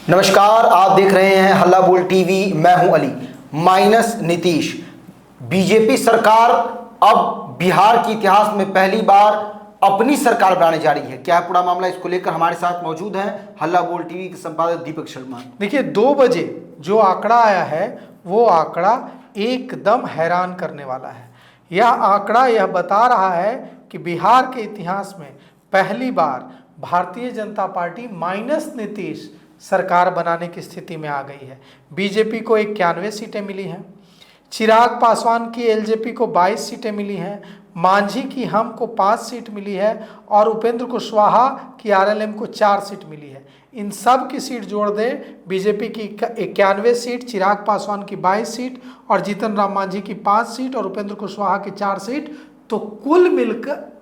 नमस्कार, आप देख रहे हैं हल्ला बोल टीवी। मैं हूं अली। माइनस नीतीश। बीजेपी सरकार अब बिहार के इतिहास में पहली बार अपनी सरकार बनाने जा रही है। क्या है पूरा मामला, इसको लेकर हमारे साथ मौजूद हैं हल्ला बोल टीवी के संपादक दीपक शर्मा। देखिए, 2 बजे जो आंकड़ा आया है वो आंकड़ा एकदम हैरान करने वाला है। यह आंकड़ा यह बता रहा है कि बिहार के इतिहास में पहली बार भारतीय जनता पार्टी माइनस नीतीश सरकार बनाने की स्थिति में आ गई है। बीजेपी को 91 सीटें मिली हैं, चिराग पासवान की एलजेपी को 22 सीटें मिली हैं, मांझी की हम को 5 सीट मिली है और उपेंद्र कुशवाहा की आरएलएम को 4 सीट मिली है। इन सब की सीट जोड़ दें, बीजेपी की 91 सीट, चिराग पासवान की 22 सीट और जीतन राम मांझी की 5 सीट और उपेंद्र कुशवाहा की 4 सीट, तो कुल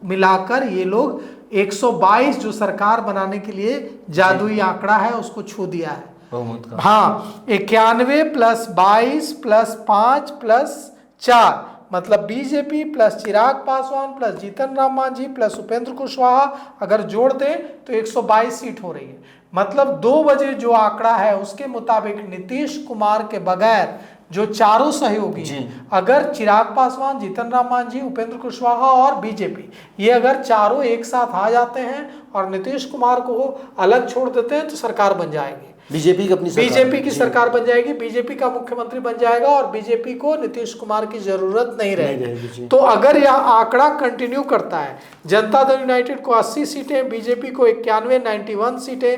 मिलाकर ये लोग 122 जो सरकार बनाने के लिए जादुई आंकड़ा है उसको छू दिया है। हाँ, 91 प्लस 22 प्लस 5 प्लस 4 मतलब BJP plus Chirag Paswan plus Jitan Ram Manjhi plus Upendra Kushwaha अगर जोड़ दें तो 122 सीट हो रही है। मतलब 2 बजे जो आंकड़ा है उसके मुताबिक नीतीश कुमार के बगैर जो चारों सहयोगी हैं, अगर चिराग पासवान, जीतन राम मांझी, उपेंद्र कुशवाहा और बीजेपी, ये अगर चारों एक साथ आ जाते हैं और नीतीश कुमार को अलग छोड़ देते हैं तो सरकार बन जाएगी। बीजेपी की सरकार बन जाएगी, बीजेपी का मुख्यमंत्री बन जाएगा और बीजेपी को नीतीश कुमार की जरूरत नहीं रहेगी। तो अगर यह आंकड़ा कंटिन्यू करता है, जनता दल यूनाइटेड को 80 सीटें, बीजेपी को 91 सीटें,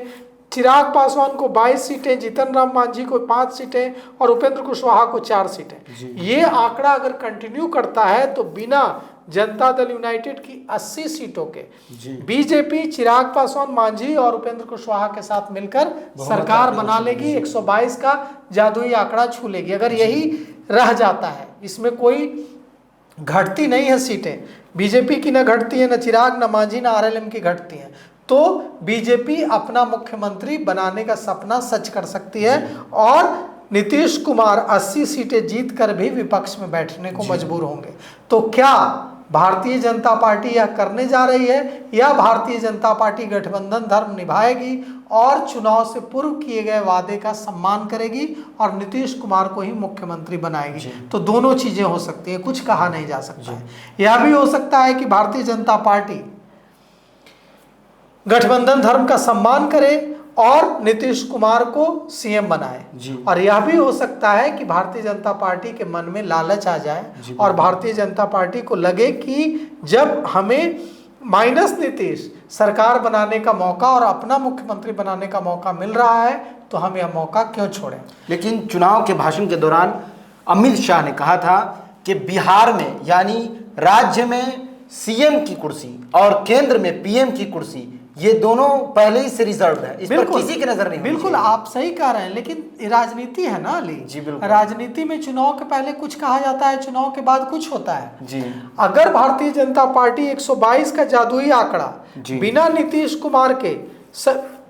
चिराग पासवान को 22 सीटें, जीतन राम मांझी को 5 सीटें और उपेंद्र कुशवाहा को 4 सीटें, ये आंकड़ा अगर कंटिन्यू करता है तो बिना जनता दल यूनाइटेड की 80 सीटों के बीजेपी चिराग पासवान, मांझी और उपेंद्र कुशवाहा के साथ मिलकर सरकार बना लेगी, 122 का जादुई आंकड़ा छू लेगी। अगर यही रह जाता है, इसमें कोई घटती नहीं है सीटें, बीजेपी की न घटती है, न चिराग, न मांझी, न आरएलएम की घटती है, तो बीजेपी अपना मुख्यमंत्री बनाने का सपना सच कर सकती है और नीतीश कुमार 80 सीटें जीतकर भी विपक्ष में बैठने को मजबूर होंगे। तो क्या भारतीय जनता पार्टी यह करने जा रही है या भारतीय जनता पार्टी गठबंधन धर्म निभाएगी और चुनाव से पूर्व किए गए वादे का सम्मान करेगी और नीतीश कुमार को ही मुख्यमंत्री बनाएगी? तो दोनों चीजें हो सकती है, कुछ कहा नहीं जा सकता है। यह भी हो सकता है कि भारतीय जनता पार्टी गठबंधन धर्म का सम्मान करे और नीतीश कुमार को सीएम बनाए, और यह भी हो सकता है कि भारतीय जनता पार्टी के मन में लालच आ जाए और भारतीय जनता पार्टी को लगे कि जब हमें माइनस नीतीश सरकार बनाने का मौका और अपना मुख्यमंत्री बनाने का मौका मिल रहा है तो हम यह मौका क्यों छोड़ें। लेकिन चुनाव के भाषण के दौरान अमित शाह ने कहा था कि बिहार में यानी राज्य में सीएम की कुर्सी और केंद्र में पीएम की कुर्सी, ये दोनों पहले ही से रिजर्व है, इस पर किसी की नजर नहीं। बिल्कुल आप सही कह रहे हैं, लेकिन राजनीति है ना अली जी। राजनीति में चुनाव के पहले कुछ कहा जाता है, चुनाव के बाद कुछ होता है जी। अगर भारतीय जनता पार्टी 122 का जादुई आंकड़ा बिना नीतीश कुमार के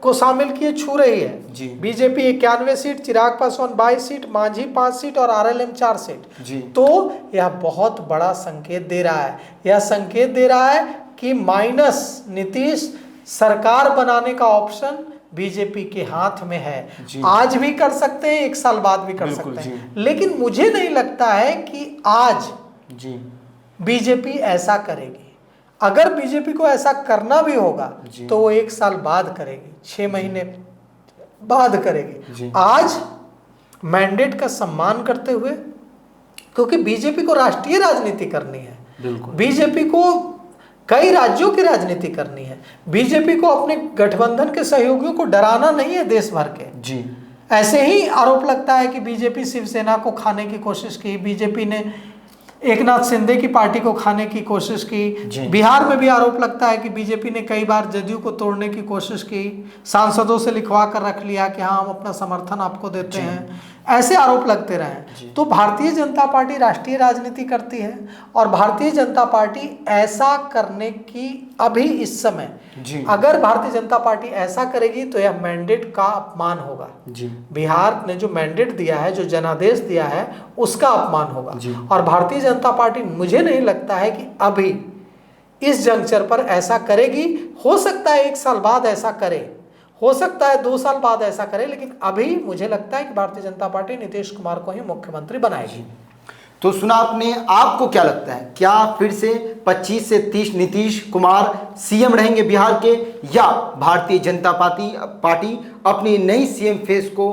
को शामिल किए छू रही है, BJP 91 seat, Chirag Paswan 22 seat, Manjhi 5 seat और आरएलएम 4 सीट, तो यह बहुत बड़ा संकेत दे रहा है। यह संकेत दे रहा है कि माइनस नीतीश सरकार बनाने का ऑप्शन बीजेपी के हाथ में है। आज भी कर सकते हैं, 1 साल बाद भी कर सकते हैं, लेकिन मुझे नहीं लगता है कि आज बीजेपी ऐसा करेगी। अगर बीजेपी को ऐसा करना भी होगा तो वो 1 साल बाद करेगी, 6 महीने बाद करेगी। आज मैंडेट का सम्मान करते हुए, क्योंकि बीजेपी को राष्ट्रीय राजनीति करनी है, बीजेपी को कई राज्यों की राजनीति करनी है, बीजेपी को अपने गठबंधन के सहयोगियों को डराना नहीं है देश भर के। ऐसे ही आरोप लगता है कि बीजेपी शिवसेना को खाने की कोशिश की, बीजेपी ने एकनाथ शिंदे की पार्टी को खाने की कोशिश की। बिहार में भी आरोप लगता है कि बीजेपी ने कई बार जदयू को तोड़ने की कोशिश की, सांसदों से लिखवा कर रख लिया कि हाँ हम अपना समर्थन आपको देते हैं, ऐसे आरोप लगते रहे। तो भारतीय जनता पार्टी राष्ट्रीय राजनीति करती है और भारतीय जनता पार्टी ऐसा करने की अभी इस समय, अगर भारतीय जनता पार्टी ऐसा करेगी तो यह मैंडेट का अपमान होगा। बिहार ने जो मैंडेट दिया है, जो जनादेश दिया है, उसका अपमान होगा। और भारतीय जनता पार्टी मुझे नहीं लगता है कि अभी इस जंक्चर पर ऐसा करेगी। हो सकता है 1 साल बाद ऐसा करे, हो सकता है 2 साल बाद ऐसा करे, लेकिन अभी मुझे लगता है कि भारतीय जनता पार्टी नीतीश कुमार को ही मुख्यमंत्री बनाएगी। तो सुना आपने, आपको क्या लगता है, क्या फिर से 25 से 30 नीतीश कुमार सीएम रहेंगे बिहार के, या भारतीय जनता पार्टी अपनी नई सीएम फेस को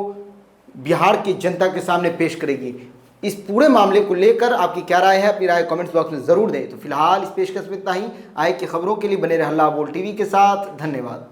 बिहार की जनता के सामने पेश करेगी? इस पूरे मामले को लेकर आपकी क्या राय है, अपनी राय कमेंट्स बॉक्स में जरूर दें। तो फिलहाल इस पेशकश में इतना ही। आए की खबरों के लिए बने रहे हल्ला बोल टीवी के साथ। धन्यवाद।